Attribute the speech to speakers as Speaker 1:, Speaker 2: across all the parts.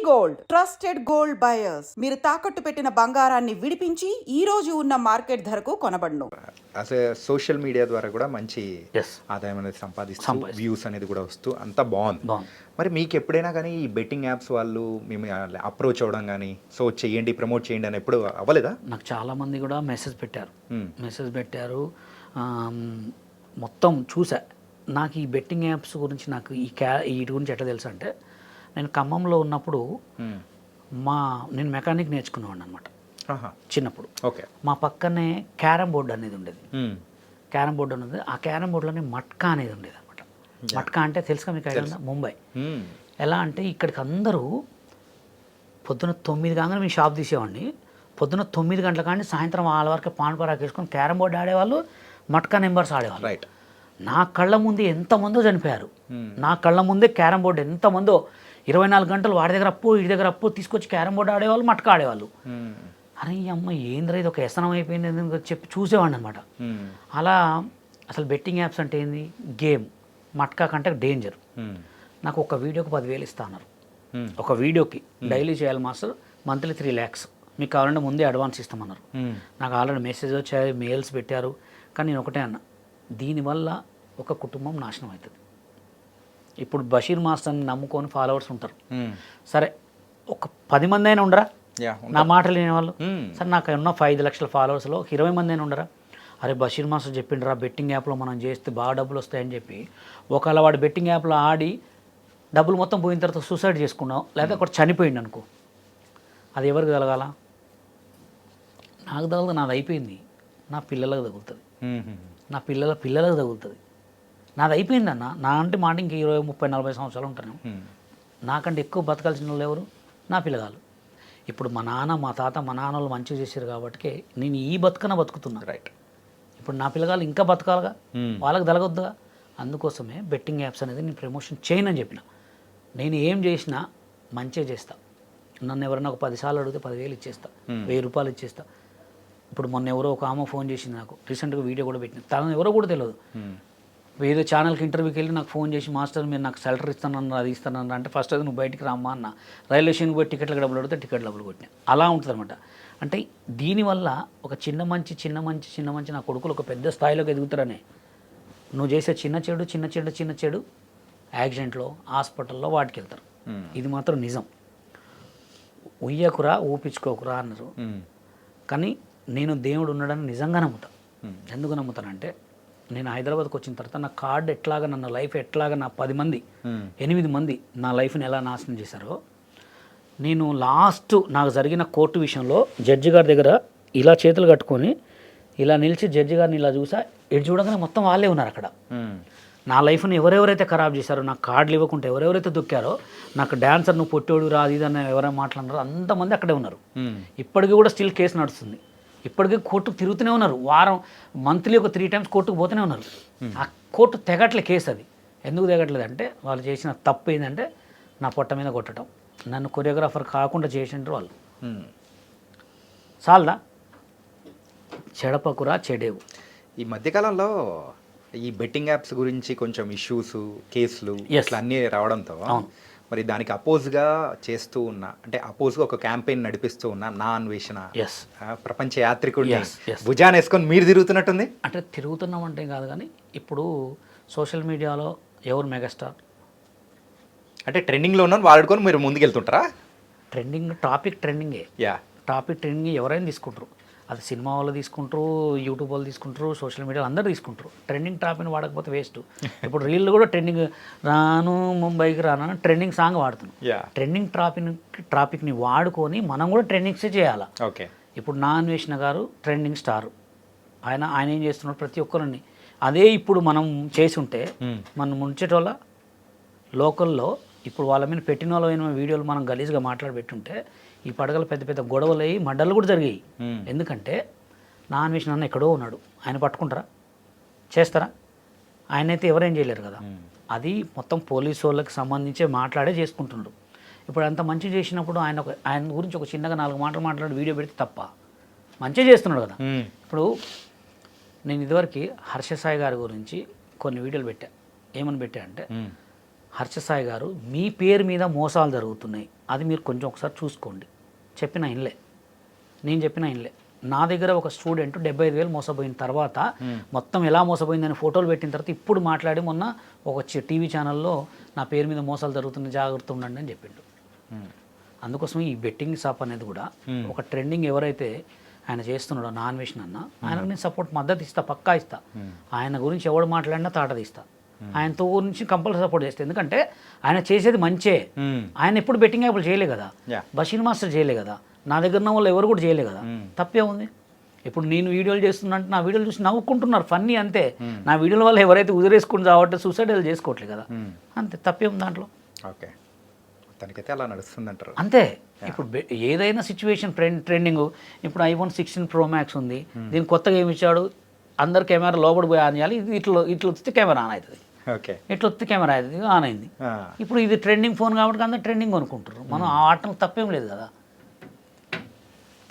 Speaker 1: Gold trusted gold buyers మీరు తాకట్టు పెట్టిన బంగారాన్ని విడిపించి ఈ రోజు ఉన్న మార్కెట్ ధరకు కొనబడును.
Speaker 2: అసలు సోషల్ మీడియా ద్వారా కూడా మంచి ఆదాయం అనేది సంపాదిస్తూ వ్యూస్ అనేది కూడా వస్తూ అంతా బాగుంది. మరి మీకు ఎప్పుడైనా కానీ ఈ బెట్టింగ్ యాప్స్ వాళ్ళు మేము అప్రోచ్ అవ్వడం కానీ సో చేయండి ప్రమోట్ చేయండి అని ఎప్పుడు అవ్వలేదా?
Speaker 3: నాకు చాలామంది కూడా మెసేజ్ పెట్టారు. మొత్తం చూసా. నాకు ఈ బెట్టింగ్ యాప్స్ గురించి నాకు వీటి గురించి ఎట్లా తెలుసు అంటే, నేను ఖమ్మంలో ఉన్నప్పుడు నేను మెకానిక్ నేర్చుకునేవాడిని అనమాట చిన్నప్పుడు.
Speaker 2: ఓకే.
Speaker 3: మా పక్కనే క్యారమ్ బోర్డు అనేది ఉండేది. క్యారమ్ బోర్డు అనేది, ఆ క్యారమ్ బోర్డులోనే మట్కా అనేది ఉండేది అనమాట. మట్కా అంటే తెలుసుగా మీకు ఐడియా ఉందా? ముంబై. ఎలా అంటే ఇక్కడికి అందరూ పొద్దున్న 9 కాగానే మేము షాప్ తీసేవాడిని. పొద్దున్న 9 గంటల కానీ సాయంత్రం 6 వరకు పాన్ పరాకు వేసుకొని క్యారమ్ బోర్డు ఆడేవాళ్ళు, మట్కా నెంబర్స్ ఆడేవాళ్ళు.
Speaker 2: రైట్.
Speaker 3: నా కళ్ళ ముందు ఎంతమందో చనిపోయారు. నా కళ్ళ ముందే క్యారమ్ బోర్డు ఎంతమందో 24 గంటలు వాడి దగ్గర అప్పు వీడి దగ్గర అప్పు తీసుకొచ్చి క్యారమ్ బోర్డు ఆడేవాళ్ళు, మట్కా ఆడేవాళ్ళు. అరే ఈ అమ్మ ఏంద్రా ఇది ఒక వ్యసనం అయిపోయింది అని చెప్పి చూసేవాడిని అనమాట. అలా అసలు బెట్టింగ్ యాప్స్ అంటే ఏంది, గేమ్. మట్కా కంటే డేంజర్. నాకు ఒక వీడియోకి 10,000 ఇస్తా అన్నారు. ఒక వీడియోకి డైలీ చేయాలి మాస్టర్, మంత్లీ 3 lakhs, మీకు కావాలంటే ముందే అడ్వాన్స్ ఇస్తామన్నారు. నాకు ఆల్రెడీ మెసేజ్ వచ్చాయి, మెయిల్స్ పెట్టారు. కానీ నేను ఒకటే అన్నా, దీనివల్ల ఒక కుటుంబం నాశనం అవుతుంది. ఇప్పుడు బషీర్ మాస్టర్ని నమ్ముకొని ఫాలోవర్స్ ఉంటారు. సరే ఒక 10 మంది అయినా ఉండరా నా మాటలు వినేవాళ్ళు? సరే నాకు ఉన్న 5 లక్షల ఫాలోవర్స్లో 20 మంది అయినా ఉండరా? అరే బషీర్ మాస్టర్ చెప్పిండ్రా బెట్టింగ్ యాప్లో మనం చేస్తే బాగా డబ్బులు వస్తాయని చెప్పి, ఒకవేళ వాడు బెట్టింగ్ యాప్లో ఆడి డబ్బులు మొత్తం పోయిన తర్వాత సూసైడ్ చేసుకున్నావు, లేదా ఒకటి చనిపోయింది అనుకో, అది ఎవరికి కలగాల? నాకు తగలదు, నాది అయిపోయింది. నా పిల్లలకు తగులుతుంది, నా పిల్లలకు తగులుతుంది. నాది అయిపోయిందన్న. నా అంటే మాట ఇంక 20, 30, 40 సంవత్సరాలు ఉంటాను. నాకంటే ఎక్కువ బతకాల్సిన వాళ్ళు ఎవరు? నా పిల్లగాళ్ళు. ఇప్పుడు మా నాన్న మా తాత మా నాన్న వాళ్ళు మంచిగా చేశారు కాబట్టి నేను ఈ బతుకన బతుకుతున్నా.
Speaker 2: రైట్.
Speaker 3: ఇప్పుడు నా పిల్లగాళ్ళు ఇంకా బతకాలిగా, వాళ్ళకి తలగొద్దుగా. అందుకోసమే బెట్టింగ్ యాప్స్ అనేది నేను ప్రమోషన్ చేయనని చెప్పిన. నేను ఏం చేసినా మంచిగా చేస్తా. నన్ను ఎవరైనా ఒక 10 సార్లు అడిగితే 10,000 ఇచ్చేస్తా, 1000 రూపాయలు ఇచ్చేస్తా. ఇప్పుడు మొన్న ఎవరో ఒక ఆమె ఫోన్ చేసింది నాకు, రీసెంట్గా వీడియో కూడా పెట్టింది. తను ఎవరో కూడా తెలియదు. ఏదో ఛానల్కి ఇంటర్వ్యూకి వెళ్ళి నాకు ఫోన్ చేసి, మాస్టర్ మీరు నాకు సాలరీ ఇస్తానన్నారు, అది ఇస్తానన్నారు అంటే, ఫస్ట్ అది నువ్వు బయటికి రామ్మా అన్న. రైల్వే స్టేషన్కి పోయి టికెట్లకు డబ్బులు అడిగితే టికెట్ డబ్బులు కొట్టినా. అలా ఉంటుంది అనమాట. అంటే దీనివల్ల ఒక చిన్న మంచి నా కొడుకులు ఒక పెద్ద స్థాయిలోకి ఎదుగుతారనే. నువ్వు చేసే చిన్న చెడు యాక్సిడెంట్లో, హాస్పిటల్లో వాటికి వెళ్తారు. ఇది మాత్రం నిజం. ఉయ్యకురా ఊపించుకోకురా అన్నారు. కానీ నేను దేవుడు ఉన్నాడని నిజంగా నమ్ముతా. ఎందుకు నమ్ముతానంటే, నేను హైదరాబాద్కి వచ్చిన తర్వాత నా కార్డు ఎట్లాగా, నన్ను లైఫ్ ఎట్లాగా నా 8 మంది నా లైఫ్ని ఎలా నాశనం చేశారో, నేను లాస్ట్ నాకు జరిగిన కోర్టు విషయంలో జడ్జి గారి దగ్గర ఇలా చేతులు కట్టుకొని ఇలా నిలిచి జడ్జి గారిని ఇలా చూసా, ఎటు చూడగానే మొత్తం వాళ్ళే ఉన్నారు అక్కడ. నా లైఫ్ని ఎవరెవరైతే ఖరాబ్ చేశారో, నాకు కార్డులు ఇవ్వకుండా ఎవరెవరైతే దొక్కారో, నాకు డాన్సర్ నువ్వు పొట్టోడు రా అది ఇదన్న ఎవరైనా మాట్లాడినారో అంతమంది అక్కడే ఉన్నారు. ఇప్పటికీ కూడా స్టిల్ కేసు నడుస్తుంది. ఇప్పటికీ కోర్టుకు తిరుగుతూనే ఉన్నారు. మంత్లీ ఒక 3 times కోర్టుకు పోతూనే ఉన్నారు. ఆ కోర్టు తెగట్లే కేసు. అది ఎందుకు తెగట్లేదు అంటే, వాళ్ళు చేసిన తప్పు ఏంటంటే నా పొట్ట మీద కొట్టడం, నన్ను కొరియోగ్రాఫర్ కాకుండా చేసిండ్రు వాళ్ళు. చాలదా? చెడపకురా చెడేవు.
Speaker 2: ఈ మధ్యకాలంలో ఈ బెట్టింగ్ యాప్స్ గురించి కొంచెం ఇష్యూస్, కేసులు ఇట్లా అన్నీ రావడంతో మరి దానికి అపోజ్గా చేస్తూ ఉన్నా, అంటే అపోజ్గా ఒక క్యాంపెయిన్ నడిపిస్తూ ఉన్నా నా అన్వేషణ ప్రపంచ యాత్రికుడిని భుజాన్ని వేసుకొని మీరు తిరుగుతున్నట్టుంది.
Speaker 3: అంటే తిరుగుతున్నామంటే కాదు, కానీ ఇప్పుడు సోషల్ మీడియాలో ఎవరు మెగాస్టార్
Speaker 2: అంటే ట్రెండింగ్లో ఉన్నాను వాడుకొని మీరు ముందుకెళ్తుంటారా?
Speaker 3: ట్రెండింగే ఎవరైనా తీసుకుంటారు. అది సినిమా వాళ్ళు తీసుకుంటారు, యూట్యూబ్ వాళ్ళు తీసుకుంటారు, సోషల్ మీడియాలో అందరూ తీసుకుంటారు. ట్రెండింగ్ టాపిక్ని వాడకపోతే వేస్ట్. ఇప్పుడు రీల్ కూడా ట్రెండింగ్ రాను ముంబైకి రాను ట్రెండింగ్ సాంగ్ వాడుతున్నాం. ట్రెండింగ్ టాపిక్ని వాడుకొని మనం కూడా ట్రెండింగ్సే చేయాలి.
Speaker 2: ఓకే.
Speaker 3: ఇప్పుడు నా అన్వేషణ గారు ట్రెండింగ్ స్టార్. ఆయన ఏం చేస్తున్నాడు, ప్రతి ఒక్కరిని అదే ఇప్పుడు మనం చేసి ఉంటే మనం ముంచేటోళ్ళ లోకల్లో ఇప్పుడు వాళ్ళ మీద పెట్టిన వాళ్ళ వీడియోలు మనం గలీజ్గా మాట్లాడబెట్టుంటే ఈ పడగలు పెద్ద పెద్ద గొడవలు అయ్యి మడ్డలు కూడా జరిగాయి. ఎందుకంటే నా అన్వేషణ అన్న ఎక్కడో ఉన్నాడు, ఆయన పట్టుకుంటారా, చేస్తారా? ఆయనైతే ఎవరేం చేయలేరు కదా. అది మొత్తం పోలీసు వాళ్ళకి సంబంధించి మాట్లాడే చేసుకుంటున్నాడు. ఇప్పుడు అంత మంచి చేసినప్పుడు ఆయన గురించి ఒక చిన్నగా 4 మాటలు మాట్లాడి వీడియో పెడితే తప్ప? మంచిగా చేస్తున్నాడు కదా. ఇప్పుడు నేను ఇదివరకు హర్ష సాయి గారి గురించి కొన్ని వీడియోలు పెట్టా. ఏమని పెట్టా అంటే, హర్షసాయి గారు మీ పేరు మీద మోసాలు జరుగుతున్నాయి, అది మీరు కొంచెం ఒకసారి చూసుకోండి. చెప్పిన ఇన్లే, నేను చెప్పిన ఇన్లే. నా దగ్గర ఒక స్టూడెంట్ 75,000 మోసపోయిన తర్వాత మొత్తం ఎలా మోసపోయిందని ఫోటోలు పెట్టిన తర్వాత ఇప్పుడు మాట్లాడి మొన్న ఒక టీవీ ఛానల్లో నా పేరు మీద మోసాలు జరుగుతున్నాయి, జాగ్రత్త ఉండండి అని చెప్పిండు. అందుకోసం ఈ బెట్టింగ్ షాప్ అనేది కూడా ఒక ట్రెండింగ్ ఎవరైతే ఆయన చేస్తున్నాడో నాన్ వెషన్ అన్న, ఆయనకు నేను సపోర్ట్ మద్దతు ఇస్తా, పక్కా ఇస్తా. ఆయన గురించి ఎవడు మాట్లాడినా తాట తీస్తా, ఆయనతో గురించి కంపల్సరీ సపోర్ట్ చేస్తా. ఎందుకంటే ఆయన చేసేది మంచే. ఆయన ఎప్పుడు బెట్టింగ్ యాప్లు చేయలే కదా, బషీర్ మాస్టర్ చేయలే కదా, నా దగ్గర ఉన్న వాళ్ళు ఎవరు కూడా చేయలే కదా, తప్పే ఉంది. ఇప్పుడు నేను వీడియోలు చేస్తున్నా అంటే నా వీడియోలు చూసి నవ్వుకుంటున్నారు, ఫన్నీ అంతే. నా వీడియోల వల్ల ఎవరైతే ఉదిరేసుకుని కాబట్టి సూసైడ్ చేసుకోవట్లేదు కదా, అంతే, తప్పే ఉంది దాంట్లో.
Speaker 2: ఓకే, తనకైతే అలా నడుస్తుందంటారు
Speaker 3: అంతే. ఇప్పుడు ఏదైనా సిచ్యువేషన్ ట్రెండింగ్. ఇప్పుడు iPhone 16 Pro Max ఉంది, దీనికి కొత్తగా ఏమి ఇచ్చాడు, అందరు కెమెరా లోపల పోయి ఆన్ చేయాలి, ఇది ఇట్లా వస్తే కెమెరా ఆన్ అవుతుంది,
Speaker 2: ఓకే,
Speaker 3: ఇట్లా వస్తే కెమెరా అవుతుంది, ఆన్ అయింది. ఇప్పుడు ఇది ట్రెండింగ్ ఫోన్ కాబట్టి అందరు ట్రెండింగ్ అనుకుంటారు, మనం ఆ ఆటలు తప్పేం లేదు కదా.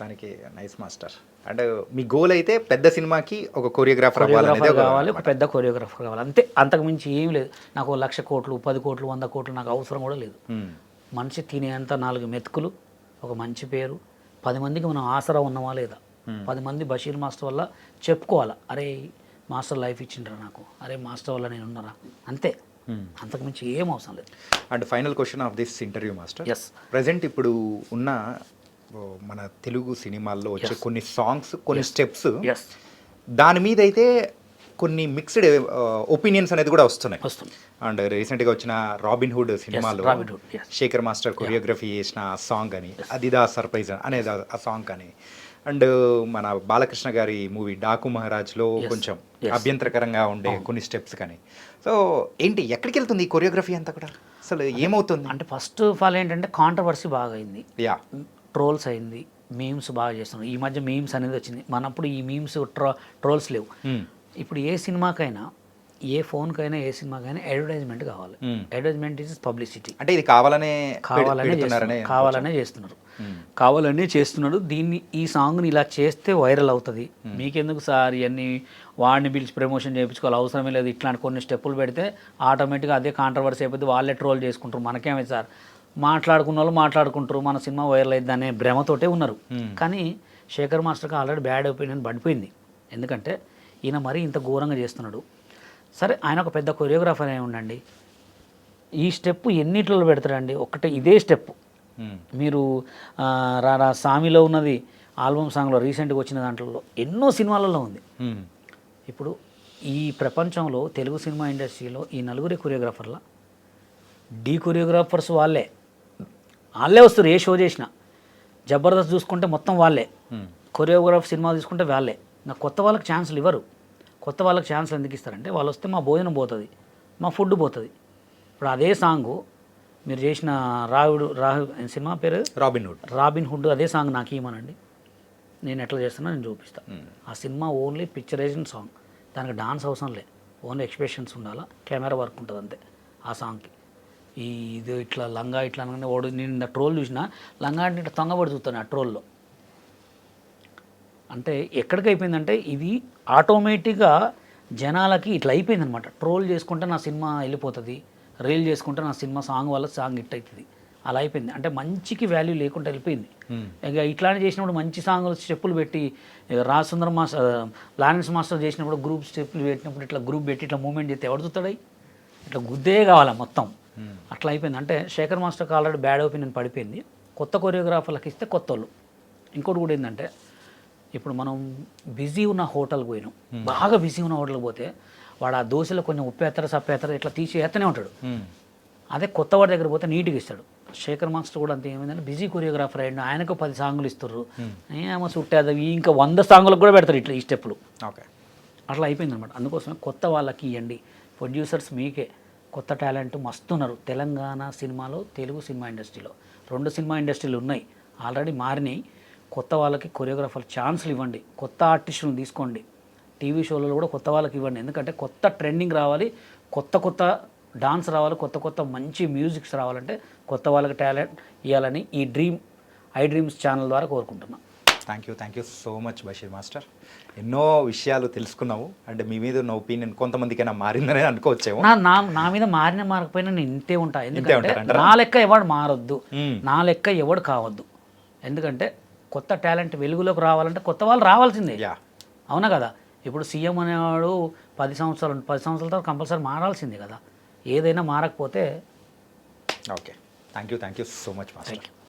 Speaker 2: దానికి nice master. And me goal అయితే పెద్ద సినిమాకి ఒక కొరియోగ్రాఫర్
Speaker 3: కావాలి, ఒక పెద్ద కొరియోగ్రాఫర్ కావాలి, అంతే. అంతకు మించి ఏం లేదు. నాకు 1,00,000 కోట్లు, 10 కోట్లు, 100 కోట్లు నాకు అవసరం కూడా లేదు. మనిషి తినేంత 4 మెతుకులు, ఒక మంచి పేరు, 10 మందికి మనం ఆసరా ఉన్నామా లేదా, 10 మంది బషీర్ మాస్టర్ వల్ల చెప్పుకోవాలా, అరే మాస్టర్ లైఫ్ ఇచ్చిండ్రా నాకు, అరే మాస్టర్ వల్ల నేను ఉన్నారా, అంతే. అంతకు మించి ఏం అవసరం లేదు.
Speaker 2: And final question of this interview master,
Speaker 3: yes,
Speaker 2: present ఇప్పుడు ఉన్న మన తెలుగు సినిమాల్లో వచ్చే కొన్ని సాంగ్స్, కొన్ని స్టెప్స్,
Speaker 3: ఎస్,
Speaker 2: దాని మీద అయితే కొన్ని మిక్స్డ్ ఒపీనియన్స్ అనేది కూడా వస్తున్నాయి. అండ్ రీసెంట్గా వచ్చిన రాబిన్ హుడ్ సినిమాలో శేఖర్ మాస్టర్ కొరియోగ్రఫీ చేసిన సాంగ్ అని, అదిదా సర్ప్రైజ్ అనేది ఆ సాంగ్ అని, అండ్ మన బాలకృష్ణ గారి మూవీ డాకు మహారాజ్లో కొంచెం అభ్యంతరకరంగా ఉండే కొన్ని స్టెప్స్ కానీ. సో ఏంటి, ఎక్కడికి వెళ్తుంది ఈ కొరియోగ్రఫీ అంతా కూడా, అసలు ఏమవుతుంది
Speaker 3: అంటే ఫస్ట్ ఆఫ్ ఆల్ ఏంటంటే కాంట్రవర్సీ బాగా అయింది, ట్రోల్స్ అయింది, మీమ్స్ బాగా చేస్తున్నారు. ఈ మధ్య మీమ్స్ అనేది వచ్చింది, మనప్పుడు ఈ మీమ్స్ ట్రోల్స్ లేవు. ఇప్పుడు ఏ సినిమాకైనా, ఏ ఫోన్కైనా, ఏ సినిమాకైనా అడ్వర్టైజ్మెంట్ కావాలి. Advertisement is publicity.
Speaker 2: అంటే ఇది కావాలనే
Speaker 3: చేస్తున్నారు. దీన్ని, ఈ సాంగ్ని ఇలా చేస్తే వైరల్ అవుతుంది, మీకెందుకు సార్ ఇవన్నీ వాడిని పిలిచి ప్రమోషన్ చేయించుకోవాలి, అవసరమే లేదు. ఇట్లాంటి కొన్ని స్టెప్పులు పెడితే ఆటోమేటిక్గా అదే కాంట్రవర్సీ అయిపోతే వాళ్ళే ట్రోల్ చేసుకుంటారు, మనకేమైంది సార్, మాట్లాడుకున్న వాళ్ళు మాట్లాడుకుంటారు, మన సినిమా వైరల్ అయింది అనే భ్రమతోటే ఉన్నారు. కానీ శేఖర్ మాస్టర్కి ఆల్రెడీ బ్యాడ్ ఒపీనియన్ పడిపోయింది. ఎందుకంటే ఈయన మరీ ఇంత ఘోరంగా చేస్తున్నాడు. సరే, ఆయన ఒక పెద్ద కొరియోగ్రాఫర్ అయి ఉండండి, ఈ స్టెప్ ఎన్నిట్లో పెడతాడండి, ఒకటే ఇదే స్టెప్. మీరు రారా సామిలో ఉన్నది ఆల్బమ్ సాంగ్లో రీసెంట్గా వచ్చిన దాంట్లో ఎన్నో సినిమాలలో ఉంది. ఇప్పుడు ఈ ప్రపంచంలో తెలుగు సినిమా ఇండస్ట్రీలో ఈ 4 కొరియోగ్రాఫర్ల కొరియోగ్రాఫర్స్ వాళ్ళే వస్తారు. ఏ షో చేసినా జబర్దస్త్ చూసుకుంటే మొత్తం వాళ్ళే, కొరియోగ్రాఫ్ సినిమా తీసుకుంటే వాళ్ళే. నాకు కొత్త వాళ్ళకి ఛాన్సులు ఇవ్వరు. కొత్త వాళ్ళకి ఛాన్సులు ఎందుకు ఇస్తారంటే, వాళ్ళు వస్తే మా భోజనం పోతుంది, మా ఫుడ్ పోతుంది. ఇప్పుడు అదే సాంగు మీరు చేసిన సినిమా పేరు రాబిన్ హుడ్, అదే సాంగ్ నాకు ఇవ్వమనండి, నేను ఎట్లా చేస్తున్నా నేను చూపిస్తాను. ఆ సినిమా ఓన్లీ పిక్చరైజేషన్ సాంగ్, దానికి డాన్స్ అవసరం లే, ఓన్లీ ఎక్స్ప్రెషన్స్ ఉండాలా, కెమెరా వర్క్ ఉంటుంది అంతే ఆ సాంగ్కి. ఇది ఇట్లా లంగా ఇట్లా అనగానే ఓడు, నేను ట్రోల్ చూసినా లంగా అంటే ఇట్లా తొంగబడి చూస్తాను ఆ ట్రోల్లో. అంటే ఎక్కడికి అయిపోయిందంటే ఇది ఆటోమేటిక్గా జనాలకి ఇట్లా అయిపోయింది అనమాట. ట్రోల్ చేసుకుంటే నా సినిమా వెళ్ళిపోతుంది, రీల్ చేసుకుంటే నా సినిమా సాంగ్ వల్ల సాంగ్ హిట్ అవుతుంది, అలా అయిపోయింది. అంటే మంచికి వాల్యూ లేకుండా వెళ్ళిపోయింది. ఇక ఇట్లానే చేసినప్పుడు మంచి సాంగ్లు స్టెప్పులు పెట్టి, రాజసుందరం మాస్టర్, లారెన్స్ మాస్టర్ చేసినప్పుడు గ్రూప్ స్టెప్పులు పెట్టినప్పుడు ఇట్లా గ్రూప్ పెట్టి ఇట్లా మూమెంట్ చేస్తే ఎవడు చూస్తాడై, ఇట్లా గుద్దే కావాలా మొత్తం, అట్లా అయిపోయింది. అంటే శేఖర్ మాస్టర్కి ఆల్రెడీ బ్యాడ్ ఒపీనియన్ పడిపోయింది. కొత్త కొరియోగ్రాఫర్లకు ఇస్తే కొత్త వాళ్ళు. ఇంకోటి కూడా ఏంటంటే, ఇప్పుడు మనం బిజీ ఉన్న హోటల్కి పోయినాం, బాగా బిజీ ఉన్న హోటల్కి పోతే వాడు ఆ దోశలో కొంచెం ఉప్పేత్తర సప్పేత్తర ఇట్లా తీసి ఎత్తనే ఉంటాడు. అదే కొత్త వాడి దగ్గర పోతే నీట్గా ఇస్తాడు. శేఖర్ మాస్టర్ కూడా అంతే, ఏమైందంటే బిజీ కొరియోగ్రాఫర్ అయ్యాడు, ఆయనకు 10 సాంగులు ఇస్తారు, ఏమో చుట్టే ఇంకా 100 సాంగులకు కూడా పెడతారు ఇట్లా ఈ స్టెప్పులు. అట్లా అయిపోయింది అనమాట. అందుకోసమే కొత్త వాళ్ళకి ఇవ్వండి. ప్రొడ్యూసర్స్ మీకే కొత్త టాలెంట్ మస్తున్నారు తెలంగాణ సినిమాలో, తెలుగు సినిమా ఇండస్ట్రీలో. 2 సినిమా ఇండస్ట్రీలు ఉన్నాయి, ఆల్రెడీ మారినాయి. కొత్త వాళ్ళకి కొరియోగ్రాఫర్ ఛాన్సులు ఇవ్వండి, కొత్త ఆర్టిస్టులను తీసుకోండి, టీవీ షోలలో కూడా కొత్త వాళ్ళకి ఇవ్వండి. ఎందుకంటే కొత్త ట్రెండింగ్ రావాలి, కొత్త డాన్స్ రావాలి, కొత్త మంచి మ్యూజిక్స్ రావాలంటే కొత్త వాళ్ళకి టాలెంట్ ఇవ్వాలని ఈ ఐ డ్రీమ్స్ ఛానల్ ద్వారా కోరుకుంటున్నాను.
Speaker 2: Thank you so much Basheer master. ఎన్నో విషయాలు తెలుసుకున్నాము. అంటే మీ మీద ఉన్న ఒపీనియన్ కొంతమందికైనా మారిందనే అనుకోవచ్చేమో.
Speaker 3: నా మీద మారకపోయినా నేను ఇంతే ఉంటా. ఎందుకంటే
Speaker 2: ఉంటారంటారా?
Speaker 3: నా లెక్క ఎవడు మారొద్దు, నా లెక్క ఎవడు కావద్దు. ఎందుకంటే కొత్త టాలెంట్ వెలుగులోకి రావాలంటే కొత్త వాళ్ళు రావాల్సిందే. అవునా కదా? ఇప్పుడు సీఎం అనేవాడు 10 సంవత్సరాల తర్వాత కంపల్సరీ మారాల్సిందే కదా. ఏదైనా మారకపోతే.
Speaker 2: Okay, thank you so much master.